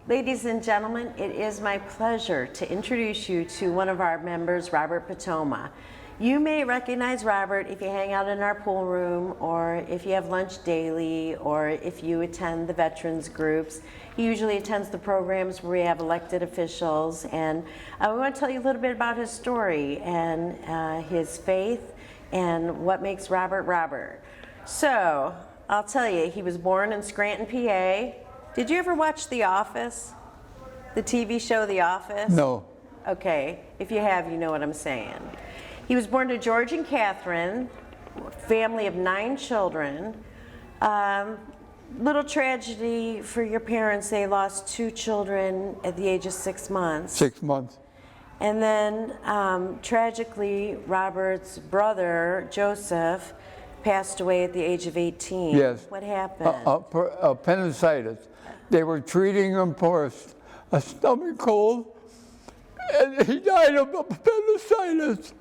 Ladies and gentlemen, it is my pleasure to introduce you to one of our members, Robert Potoma. You may recognize Robert if you hang out in our pool room, or if you have lunch daily, or if you attend the veterans groups. He usually attends the programs where we have elected officials, and we want to tell you a little bit about his story and his faith and what makes Robert Robert. So, I'll tell you, he was born in Scranton, PA. Did you ever watch The Office? The TV show The Office? No. Okay, if you have, you know what I'm saying. He was born to George and Catherine, family of 9 children. Little tragedy for your parents, they lost 2 children at the age of 6 months. 6 months. And then, tragically, Robert's brother, Joseph, passed away at the age of 18. Yes. What happened? Appendicitis. They were treating him for a stomach cold, and he died of appendicitis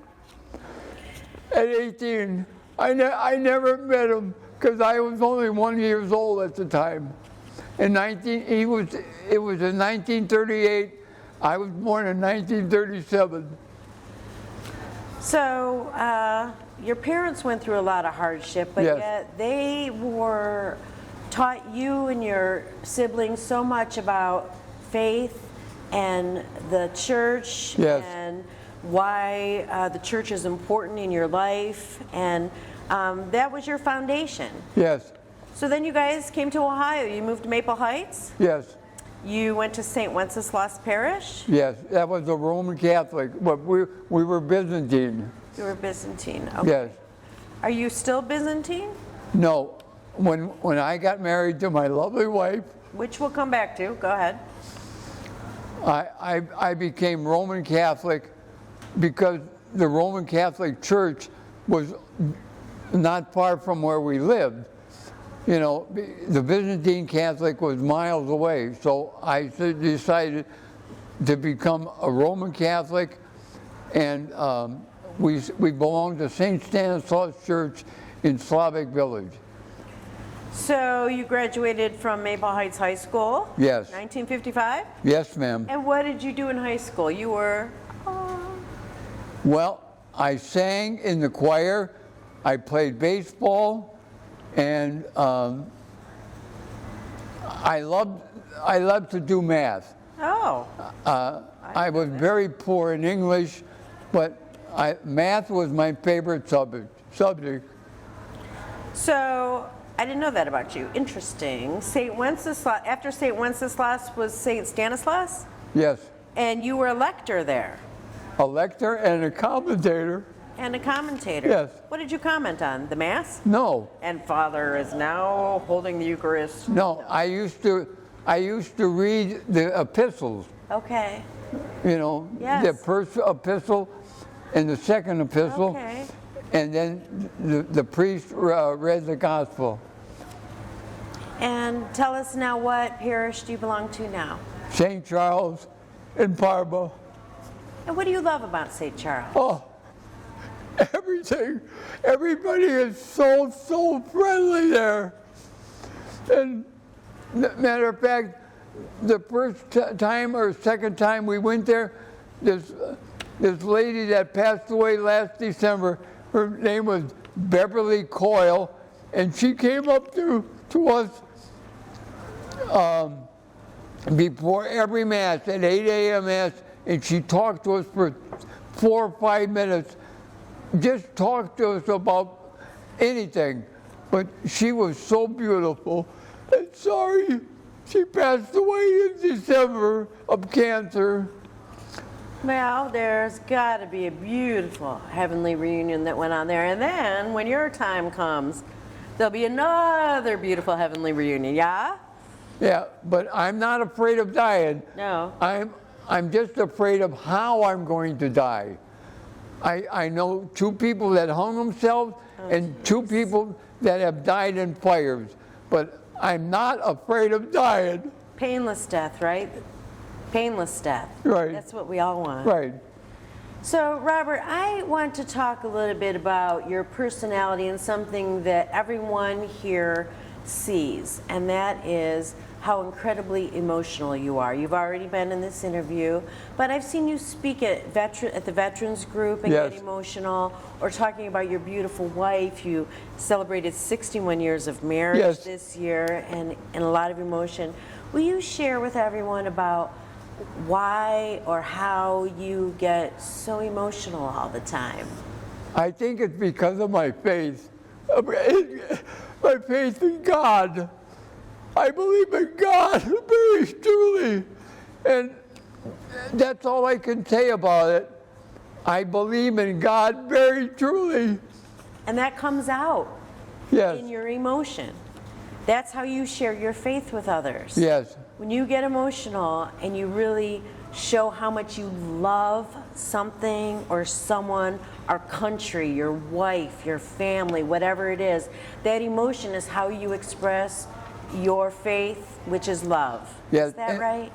at 18. I never met him because I was only 1 year old at the time. It was in 1938. I was born in 1937. So your parents went through a lot of hardship, but yes. Yet they taught you and your siblings so much about faith and the church, yes. And why the church is important in your life, and that was your foundation. Yes. So then you guys came to Ohio. You moved to Maple Heights? Yes. You went to St. Wenceslas Parish? Yes, that was a Roman Catholic, but we were Byzantine. You were Byzantine, okay. Yes. Are you still Byzantine? No, when I got married to my lovely wife, which we'll come back to, go ahead. I became Roman Catholic because the Roman Catholic Church was not far from where we lived. You know, the Byzantine Catholic was miles away, so I decided to become a Roman Catholic, and we belonged to St. Stanislaus Church in Slavic Village. So you graduated from Maple Heights High School? Yes. 1955? Yes, ma'am. And what did you do in high school? You were? Well, I sang in the choir, I played baseball, and I loved to do math. Oh. I was very poor in English, but math was my favorite subject. So I didn't know that about you. Interesting. St. Wenceslas, after St. Wenceslas was St. Stanislaus? Yes. And you were a lector there? A lector and a commentator. And a commentator? Yes. What did you comment on? The Mass? No. And Father is now holding the Eucharist? No, I used to read the epistles. Okay. You know, yes. The first epistle and the second epistle. Okay. And then the priest read the gospel. And tell us now, what parish do you belong to now? St. Charles in Parma. And what do you love about St. Charles? Oh, everything. Everybody is so friendly there. And matter of fact, the first time or second time we went there, this lady that passed away last December, her name was Beverly Coyle, and she came up to us before every Mass, at 8 a.m. Mass, and she talked to us for 4 or 5 minutes, just talked to us about anything. But she was so beautiful. And sorry, she passed away in December of cancer. Well, there's got to be a beautiful heavenly reunion that went on there. And then, when your time comes, there'll be another beautiful heavenly reunion, yeah? Yeah, but I'm not afraid of dying. No. I'm just afraid of how I'm going to die. I know 2 people that hung themselves and 2 people that have died in fires, but I'm not afraid of dying. Painless death, right? Painless death. Right. That's what we all want. Right. So, Robert, I want to talk a little bit about your personality and something that everyone here sees, and that is how incredibly emotional you are. You've already been in this interview, but I've seen you speak at the Veterans Group and Yes. get emotional, or talking about your beautiful wife. You celebrated 61 years of marriage Yes. this year, and a lot of emotion. Will you share with everyone about why or how you get so emotional all the time? I think it's because of my faith. My faith in God. I believe in God very truly. And that's all I can say about it. I believe in God very truly. And that comes out Yes. in your emotion. That's how you share your faith with others. Yes. When you get emotional and you really show how much you love something or someone, our country, your wife, your family, whatever it is, that emotion is how you express your faith, which is love. Yes. Is that right?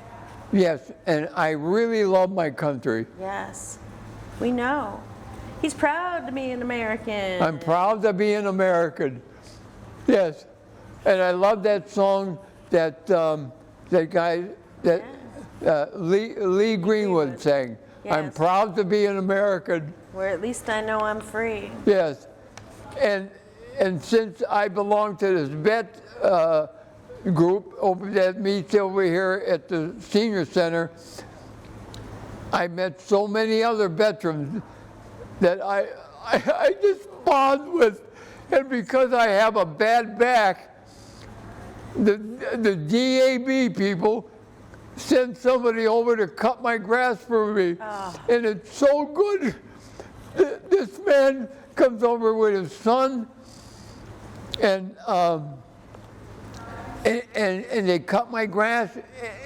Yes, and I really love my country. Yes. We know. He's proud to be an American. I'm proud to be an American. Yes. And I love that song that that guy, that Lee Greenwood sang. Yes. I'm proud to be an American. Where at least I know I'm free. Yes. And since I belong to this vet group that meets over here at the Senior Center, I met so many other veterans that I just bond with. And because I have a bad back, the DAB people send somebody over to cut my grass for me. Oh. And it's so good. This man comes over with his son, and they cut my grass,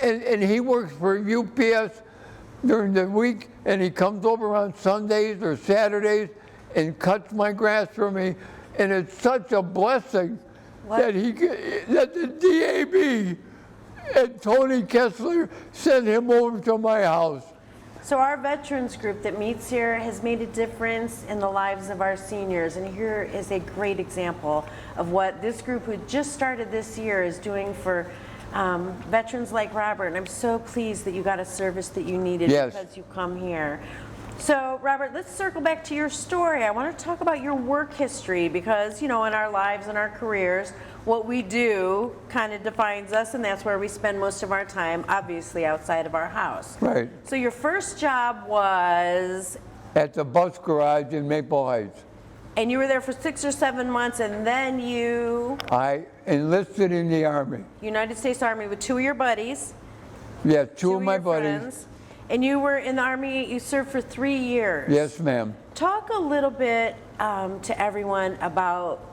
and he works for UPS during the week, and he comes over on Sundays or Saturdays and cuts my grass for me, and it's such a blessing that the DAB and Tony Kessler sent him over to my house. So our veterans group that meets here has made a difference in the lives of our seniors, and here is a great example of what this group who just started this year is doing for veterans like Robert. And I'm so pleased that you got a service that you needed. Yes. Because you come here. So Robert, let's circle back to your story. I want to talk about your work history because, you know, in our lives and our careers, what we do kind of defines us, and that's where we spend most of our time, obviously outside of our house. Right. So your first job was? At the bus garage in Maple Heights. And you were there for 6 or 7 months, and then you? I enlisted in the Army. United States Army with 2 of your buddies. Yeah, two of my your buddies. friends. And you were in the Army, you served for 3 years. Yes, ma'am. Talk a little bit to everyone about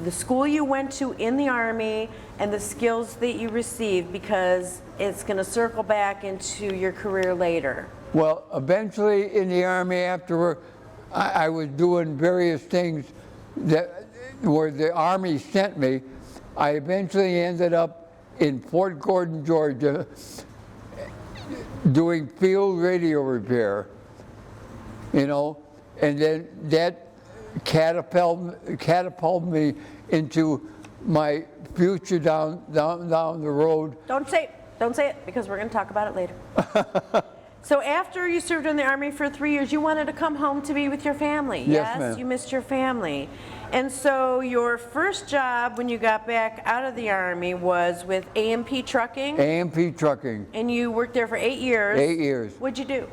the school you went to in the Army and the skills that you received, because it's going to circle back into your career later. Well, eventually in the Army afterward, I was doing various things where the Army sent me. I eventually ended up in Fort Gordon, Georgia, doing field radio repair, you know, and then that catapulted me into my future down the road. Don't say it, because we're going to talk about it later. So after you served in the Army for 3 years, you wanted to come home to be with your family. Yes, ma'am. You missed your family. And so your first job when you got back out of the Army was with A&P Trucking? A&P Trucking. And you worked there for 8 years? 8 years. What'd you do?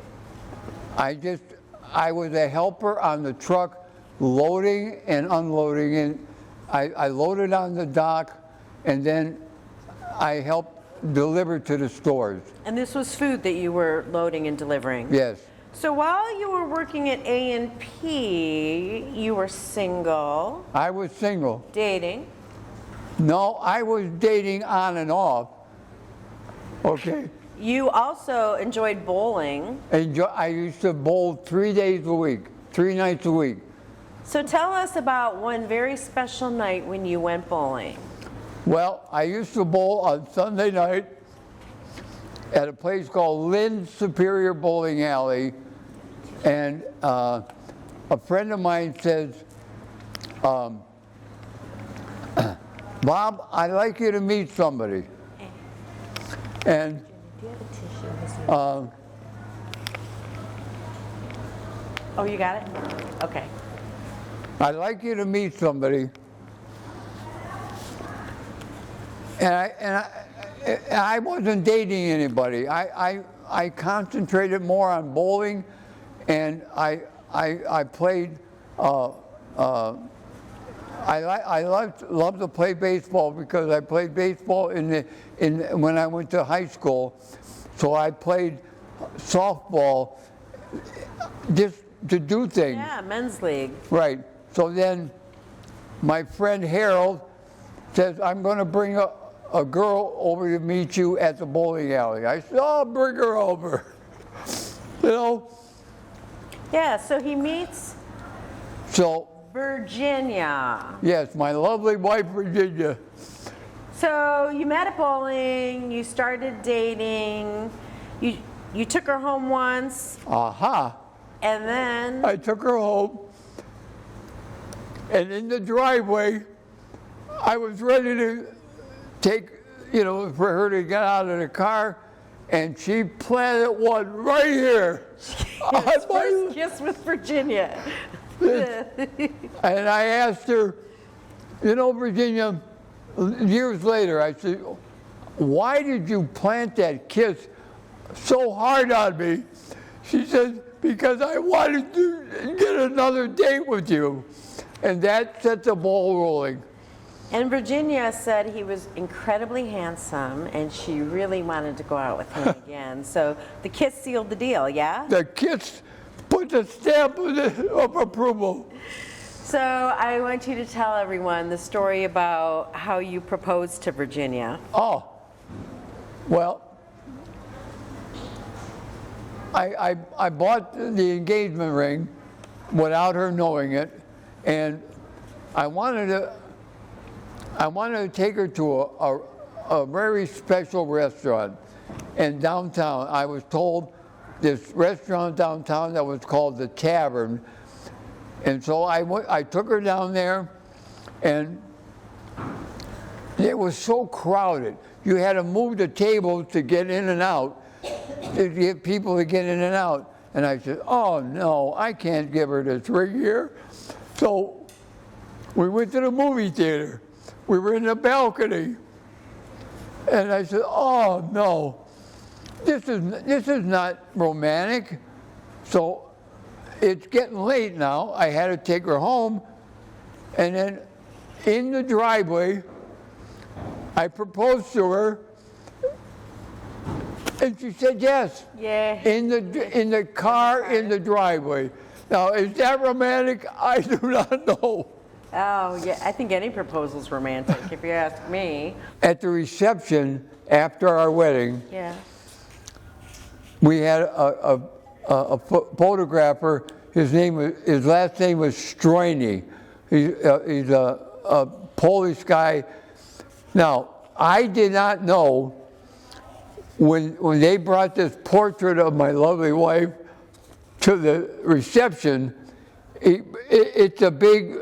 I was a helper on the truck, loading and unloading, and I loaded on the dock, and then I helped deliver to the stores. And this was food that you were loading and delivering? Yes. So while you were working at A&P, you were single? I was single. Dating? No, I was dating on and off. Okay. You also enjoyed bowling. I used to bowl 3 days a week, 3 nights a week. So tell us about one very special night when you went bowling. Well, I used to bowl on Sunday night at a place called Lynn's Superior Bowling Alley, and a friend of mine says, Bob, I'd like you to meet somebody. And Oh, you got it? Okay. I'd like you to meet somebody. And I wasn't dating anybody. I concentrated more on bowling, and I played. I loved to play baseball because I played baseball when I went to high school. So I played softball just to do things. Yeah, men's league. Right. So then my friend Harold says, I'm going to bring a girl over to meet you at the bowling alley. I said, oh, bring her over. You know? Yeah, so he meets So, Virginia. yes, my lovely wife, Virginia. So you met at bowling, you started dating, you took her home once, Aha. and then I took her home, and in the driveway, I was ready to take, for her to get out of the car, and she planted one right here. his first kiss with Virginia. And I asked her, Virginia, years later, I said, why did you plant that kiss so hard on me? She said, because I wanted to get another date with you. And that set the ball rolling. And Virginia said he was incredibly handsome, and she really wanted to go out with him again. So the kiss sealed the deal, yeah? The kiss put the stamp of approval. So I want you to tell everyone the story about how you proposed to Virginia. Oh, well, I bought the engagement ring without her knowing it, and I wanted to take her to a very special restaurant in downtown. I was told this restaurant downtown that was called the Tavern. And so I took her down there, and it was so crowded. You had to move the tables to get in and out, to get people to get in and out. And I said, oh no, I can't give her this ring here. So we went to the movie theater. We were in the balcony. And I said, oh no, this is not romantic. So it's getting late now. I had to take her home. And then in the driveway, I proposed to her. And she said yes. Yeah. In the car in the driveway. Now, is that romantic? I do not know. Oh, yeah, I think any proposal's romantic, if you ask me. At the reception after our wedding, Yeah. we had a photographer. His last name was Stroyny. He's a Polish guy. Now, I did not know when they brought this portrait of my lovely wife to the reception. It's a big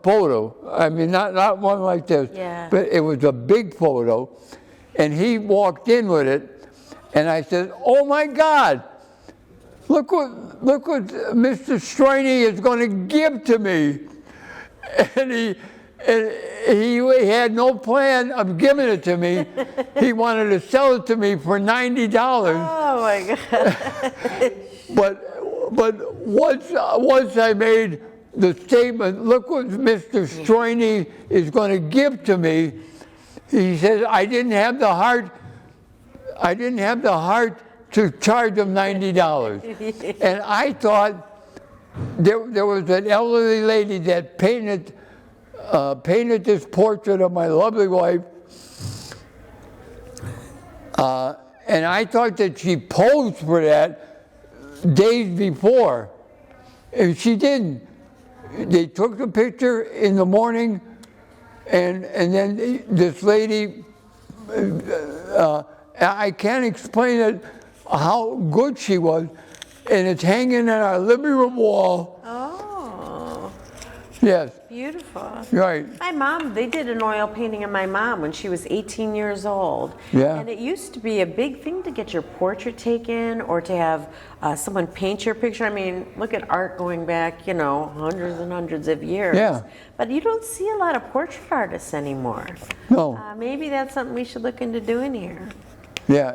photo. I mean, not one like this, Yeah. but it was a big photo. And he walked in with it, and I said, "Oh my God! Look what Mr. Stroyny is going to give to me." And he had no plan of giving it to me. He wanted to sell it to me for $90. Oh my God. But once I made the statement, look what Mr. Stroyny is going to give to me, he says, I didn't have the heart to charge him $90. And I thought there was an elderly lady that painted this portrait of my lovely wife, and I thought that she posed for that days before, and she didn't. They took the picture in the morning, and then this lady, I can't explain it, how good she was, and it's hanging on our living room wall. Oh. Yes. Beautiful. Right. My mom, they did an oil painting of my mom when she was 18 years old. Yeah. And it used to be a big thing to get your portrait taken or to have someone paint your picture. I mean, look at art going back, you know, hundreds and hundreds of years. Yeah. But you don't see a lot of portrait artists anymore. No. Maybe that's something we should look into doing here. Yeah,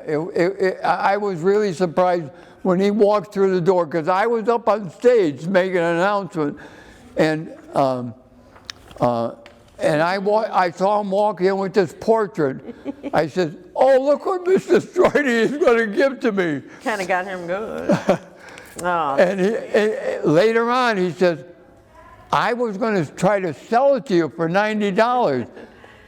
I was really surprised when he walked through the door because I was up on stage making an announcement, and I saw him walk in with this portrait. I said, "Oh, look what Mr. Stroide is going to give to me." Kind of got him good. Oh. And later on, he says, "I was going to try to sell it to you for $90."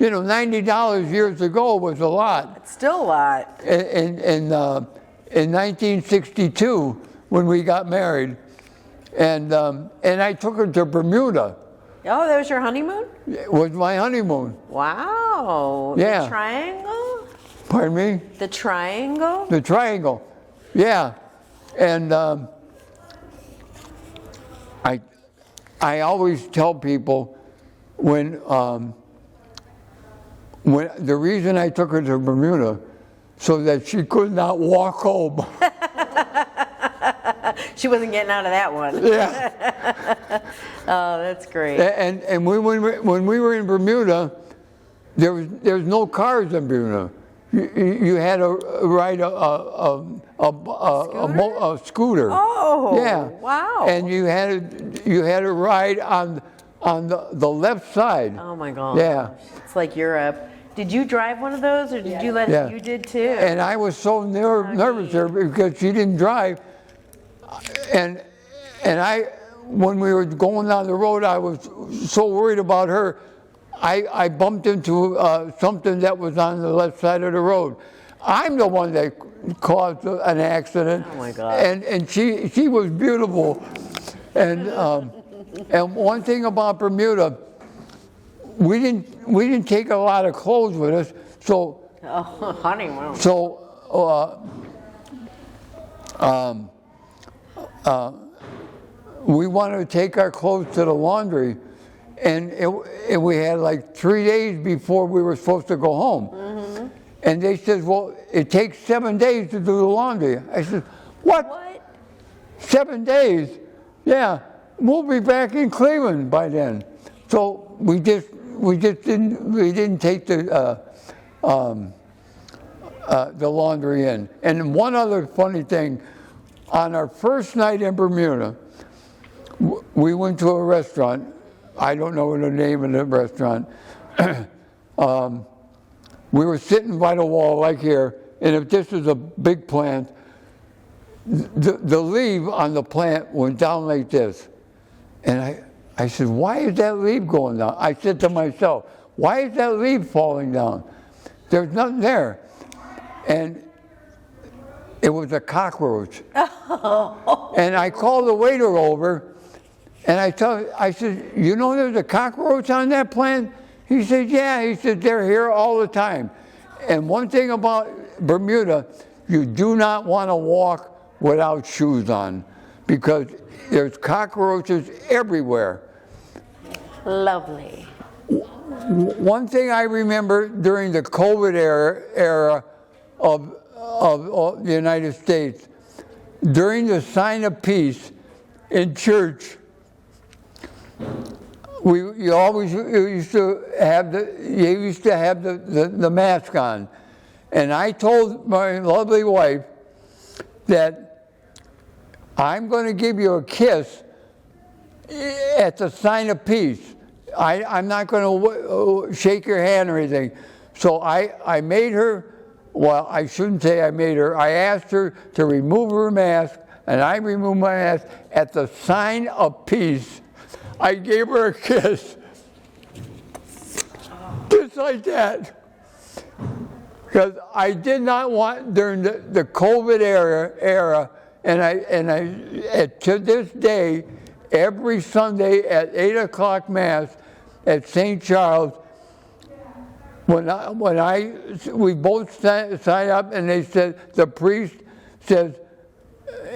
You know, $90 years ago was a lot. It's still a lot. In 1962, when we got married, and I took her to Bermuda. Oh, that was your honeymoon? It was my honeymoon. Wow. Yeah. The triangle? Pardon me? The triangle? The triangle. Yeah. And I always tell people when the reason I took her to Bermuda so that she could not walk home. She wasn't getting out of that one. Yeah. Oh, that's great. And when we were in Bermuda, there was no cars in Bermuda. You had to ride a scooter. Oh, yeah. Wow. And you had to ride on the left side. Oh my gosh. Yeah. It's like Europe. Did you drive one of those, or did you let Yeah. you did too? And I was so nervous there because she didn't drive. And when we were going down the road, I was so worried about her. I bumped into something that was on the left side of the road. I'm the one that caused an accident. Oh my God. And she was beautiful. And one thing about Bermuda, we didn't take a lot of clothes with us, so. Oh, honeymoon. So. We wanted to take our clothes to the laundry, and we had like 3 days before we were supposed to go home. Mm-hmm. And they said, well, it takes 7 days to do the laundry. I said, what? 7 days? Yeah, we'll be back in Cleveland by then. So we didn't take the laundry in. And one other funny thing. On our first night in Bermuda, we went to a restaurant. I don't know the name of the restaurant. We were sitting by the wall like here, and if this is a big plant, the leaf on the plant went down like this. And I said, why is that leaf going down? I said to myself, why is that leaf falling down? There's nothing there. And it was a cockroach. And I called the waiter over, and I said, you know there's a cockroach on that plant? He said, yeah. He said, they're here all the time. And one thing about Bermuda, you do not want to walk without shoes on because there's cockroaches everywhere. Lovely. One thing I remember during the COVID era of the United States, during the sign of peace in church, you used to have the mask on, and I told my lovely wife that I'm going to give you a kiss at the sign of peace. I'm not going to shake your hand or anything. So I made her. Well, I shouldn't say I made her. I asked her to remove her mask, and I removed my mask at the sign of peace. I gave her a kiss, just like that, because I did not want during the COVID era, and to this day, every Sunday at 8 o'clock Mass at St. Charles. We both signed up, and they said, the priest says,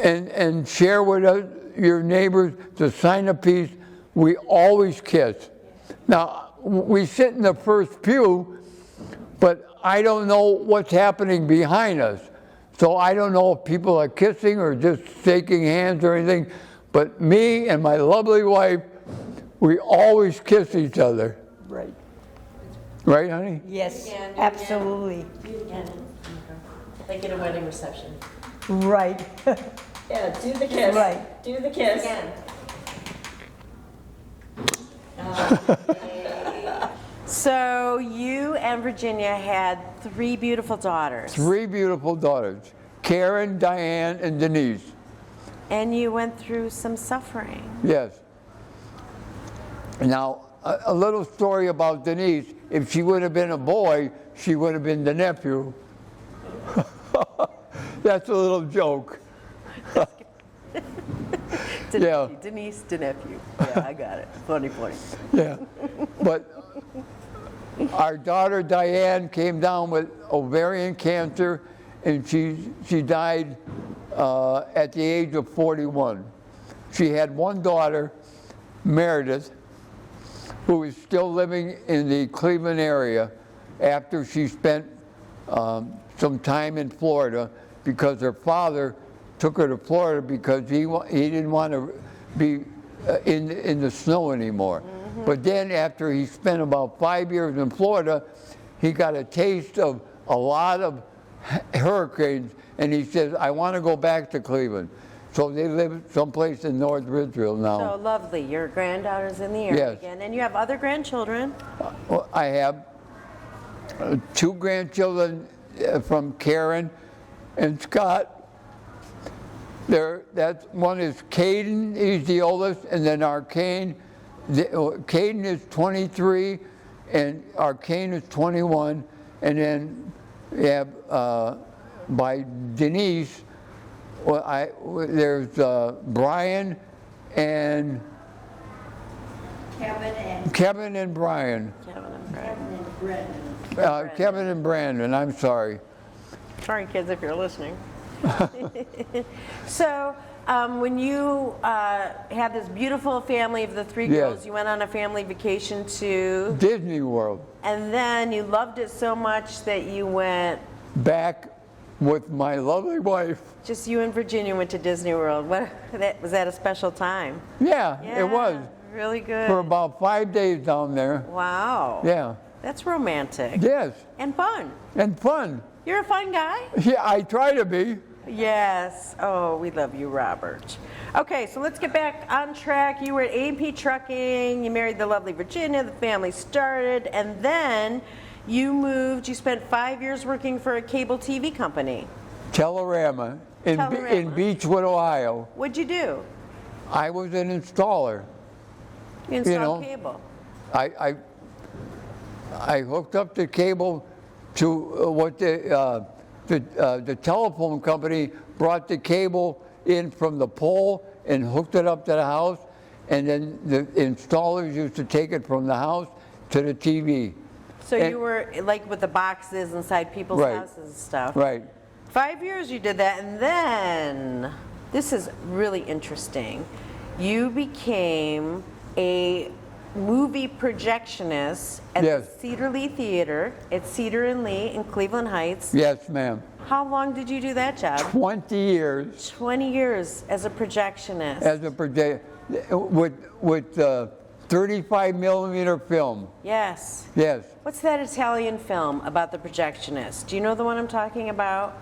and share with us, your neighbors, the sign of peace. we always kiss. Now, we sit in the first pew, but I don't know what's happening behind us. So I don't know if people are kissing or just shaking hands or anything, but me and my lovely wife, we always kiss each other. Right. Right, honey? Yes, Do it again. absolutely. Do it again. Like at a wedding reception. Right. Yeah, do the kiss. Right. Do the kiss. Again. So you and Virginia had 3 beautiful daughters. 3 beautiful daughters, Karen, Diane, and Denise. And you went through some suffering. Yes. Now, a little story about Denise. If she would have been a boy, she would have been the nephew. That's a little joke. Yeah. Denise, the nephew. Yeah, I got it. Funny. Yeah. But our daughter Diane came down with ovarian cancer, and she died at the age of 41. She had one daughter, Meredith, who is still living in the Cleveland area after she spent some time in Florida, because her father took her to Florida because he didn't want to be in the snow anymore. Mm-hmm. But then after he spent about 5 years in Florida, he got a taste of a lot of hurricanes, and he says, I want to go back to Cleveland. So they live someplace in North Ridgeville now. So lovely. Your granddaughter's in the area Yes. again. And you have other grandchildren. Well, I have 2 grandchildren from Karen and Scott. One is Caden, he's the oldest, and then Arcane. Caden is 23, and Arcane is 21. And then we have by Denise, there's Brian and Kevin and Kevin and Brian. Kevin and Brandon, I'm sorry. Sorry, kids, if you're listening. So, when you had this beautiful family of the 3 girls, Yes. you went on a family vacation to, Disney World. and then you loved it so much that you went, Back with my lovely wife. just you and Virginia went to Disney World. Was that a special time? Yeah, it was. Really good. For about 5 days down there. Wow. Yeah. That's romantic. Yes. And fun. And fun. You're a fun guy. Yeah, I try to be. Yes. Oh, we love you, Robert. Okay, so let's get back on track. You were at A&P Trucking. You married the lovely Virginia. The family started. And then you moved. You spent 5 years working for a cable TV company. Telerama in Telerama. Beechwood, Ohio. What'd you do? I was an installer. You installed know, cable. I hooked up the cable to what the telephone company brought the cable in from the pole and hooked it up to the house, and then the installers used to take it from the house to the TV. So And- you were like with the boxes inside people's Right. houses and stuff. Right. 5 years you did that, and then, this is really interesting, you became a movie projectionist at Yes. the Cedar Lee Theater at Cedar and Lee in Cleveland Heights. Yes, ma'am. How long did you do that job? 20 years 20 years as a projectionist. as a project with 35 millimeter film. Yes. Yes. What's that Italian film about the projectionist? Do you know the one I'm talking about?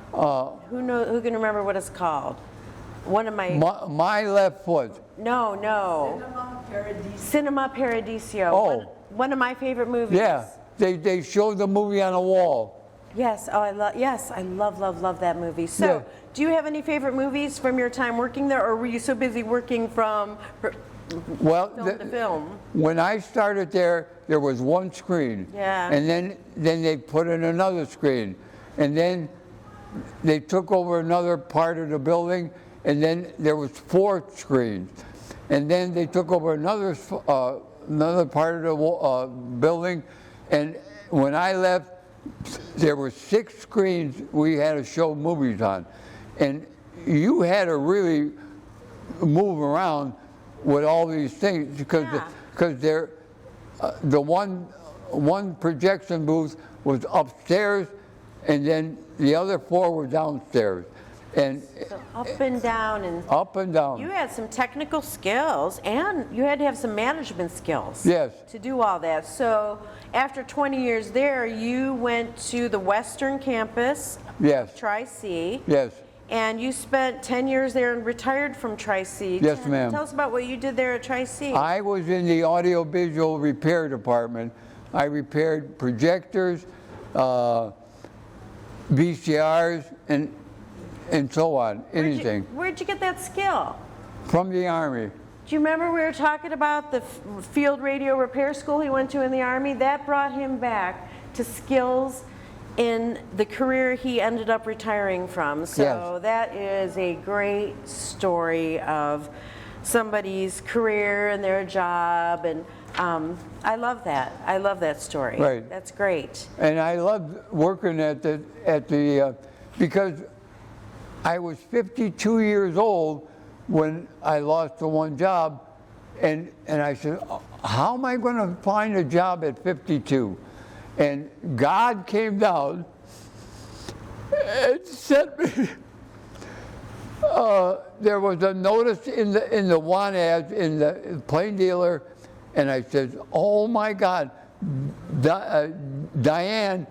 Who can remember what it's called? One of My left foot. No. Cinema Paradiso. Oh. One of my favorite movies. Yeah. They showed the movie on a wall. Yes. Oh, I love that movie. So, Yeah. do you have any favorite movies from your time working there, or were you so busy working from Well, film to film? when I started there was one screen. Yeah. And then they put in another screen. And then they took over another part of the building, and then there was 4 screens. And then they took over another part of the building, and when I left, there were 6 screens we had to show movies on. And you had to really move around with all these things because they're the one projection booth was upstairs, and then the other 4 were downstairs, and So up and down, and up and down. you had some technical skills, and you had to have some management skills. Yes. To do all that. So after 20 years there, you went to the Western campus. Yes. Tri-C. Yes. And you spent 10 years there and retired from Tri-C. Yes, ma'am. Tell us about what you did there at Tri-C. I was in the audiovisual repair department. I repaired projectors, VCRs, and so on, anything. Where'd you get that skill? From the Army. Do you remember we were talking about the field radio repair school he went to in the Army? That brought him back to skills in the career he ended up retiring from. So Yes. that is a great story of somebody's career and their job, and I love that. I love that story. Right. That's great. And I loved working at the because I was 52 years old when I lost the one job, and I said, how am I going to find a job at 52? And God came down and sent me. There was a notice in the want ads in the Plain Dealer, and I said, "Oh my God, Diane,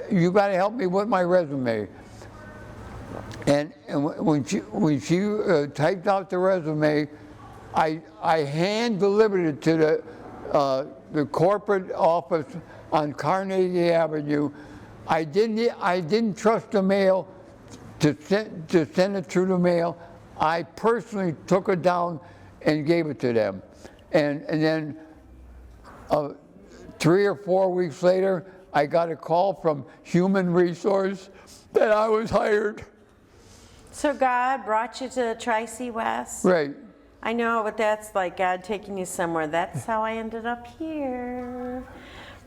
you gotta help me with my resume." And when she typed out the resume, I hand delivered it to the corporate office on Carnegie Avenue. I didn't trust the mail to send it through the mail. I personally took it down and gave it to them. And then 3 or 4 weeks later, I got a call from Human Resource that I was hired. So God brought you to Tri-C West? Right. I know, but that's like God taking you somewhere. That's how I ended up here.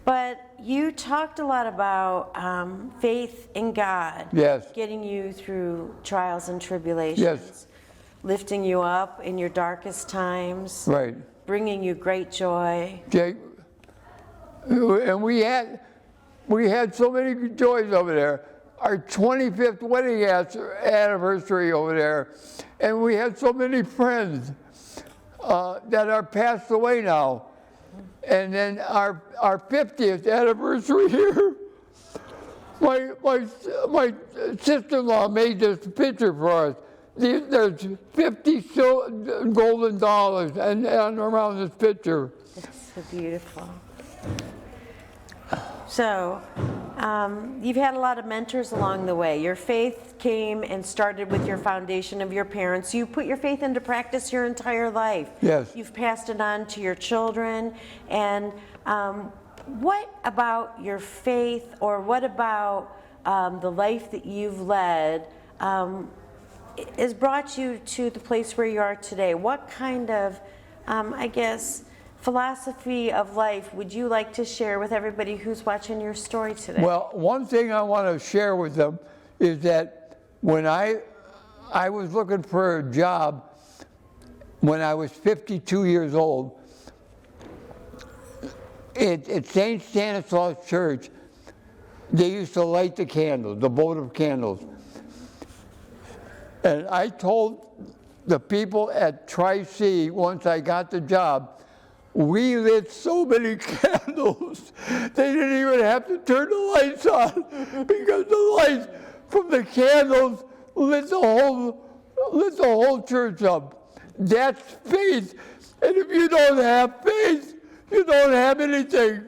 But you talked a lot about faith in God. Yes. Getting you through trials and tribulations. Yes. Lifting you up in your darkest times. Right. Bringing you great joy. Jake, and we had so many joys over there. Our 25th wedding anniversary over there, and we had so many friends that are passed away now. And then our 50th anniversary here, my sister-in-law made this picture for us. There's 50 golden dollars and around this picture. It's so beautiful. So, you've had a lot of mentors along the way. Your faith came and started with your foundation of your parents. You put your faith into practice your entire life. Yes. You've passed it on to your children. And what about your faith, or what about the life that you've led has brought you to the place where you are today? What kind of, philosophy of life would you like to share with everybody who's watching your story today? Well, one thing I want to share with them is that when I was looking for a job when I was 52 years old at St. Stanislaus Church, they used to light the candles, the votive candles. And I told the people at Tri-C, once I got the job, we lit so many candles, they didn't even have to turn the lights on because the lights from the candles lit the whole church up. That's faith. And if you don't have faith, you don't have anything.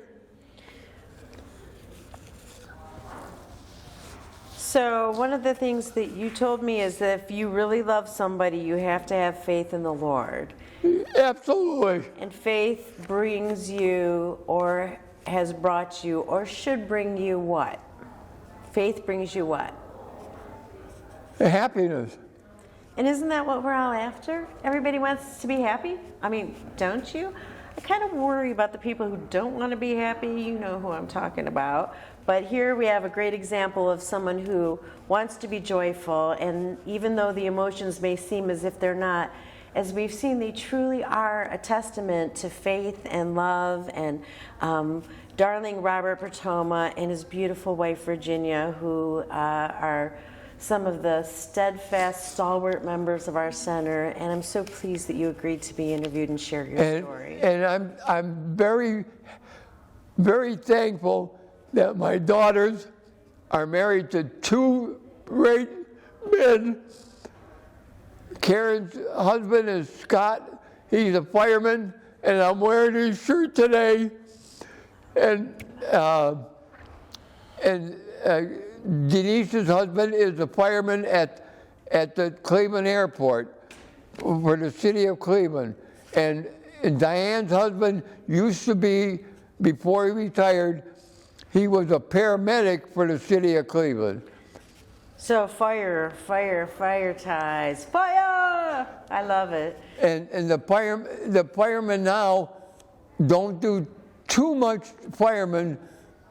So one of the things that you told me is that if you really love somebody, you have to have faith in the Lord. Absolutely. And faith brings you, or has brought you, or should bring you what? Faith brings you what? Happiness. And isn't that what we're all after? Everybody wants to be happy? I mean, don't you? I kind of worry about the people who don't want to be happy. You know who I'm talking about. But here we have a great example of someone who wants to be joyful, and even though the emotions may seem as if they're not as we've seen, they truly are a testament to faith and love, and darling Robert Potoma and his beautiful wife Virginia, who are some of the steadfast, stalwart members of our center, and I'm so pleased that you agreed to be interviewed and share your story. And I'm very, very thankful that my daughters are married to two great men. Karen's husband is Scott. He's a fireman, and I'm wearing his shirt today. And Denise's husband is a fireman at the Cleveland Airport for the city of Cleveland. And Diane's husband used to be, before he retired, he was a paramedic for the city of Cleveland. So fire ties, fire! I love it. And the firemen now don't do too much fireman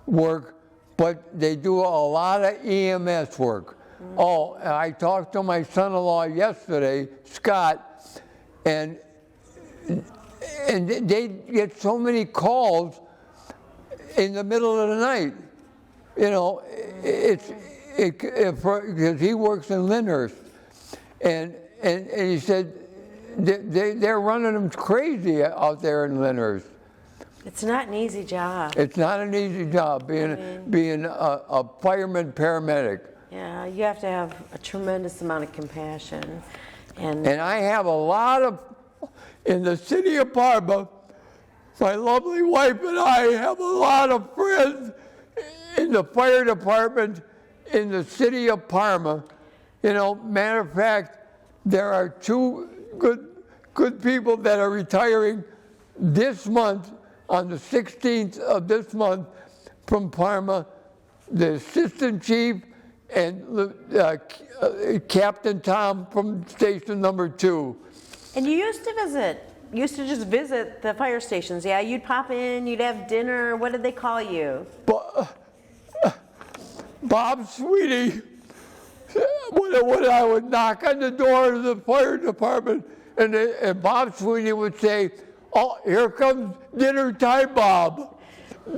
work, but they do a lot of EMS work. Oh, I talked to my son-in-law yesterday, Scott, and they get so many calls in the middle of the night. You know, because he works in Lyndhurst, and he said they're running them crazy out there in Lyndhurst. It's not an easy job. It's not an easy job being a fireman paramedic. Yeah, you have to have a tremendous amount of compassion. And I have a lot of, in the city of Parma, my lovely wife and I have a lot of friends in the fire department in the city of Parma. You know, matter of fact, there are two good people that are retiring this month, on the 16th of this month, from Parma, the assistant chief and Captain Tom from station number 2. And you used to just visit the fire stations, yeah? You'd pop in, you'd have dinner. What did they call you? Bob Sweetie. When I would knock on the door of the fire department, and Bob Sweetie would say, "Oh, here comes dinner time, Bob.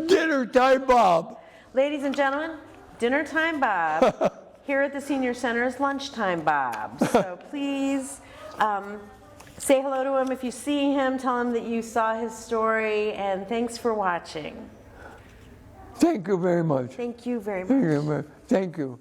Dinner time, Bob." Ladies and gentlemen, dinner time, Bob. Here at the Senior Center is lunchtime, Bob. So please say hello to him if you see him. Tell him that you saw his story, and thanks for watching. Thank you very much. Thank you very much. Thank you. Thank you.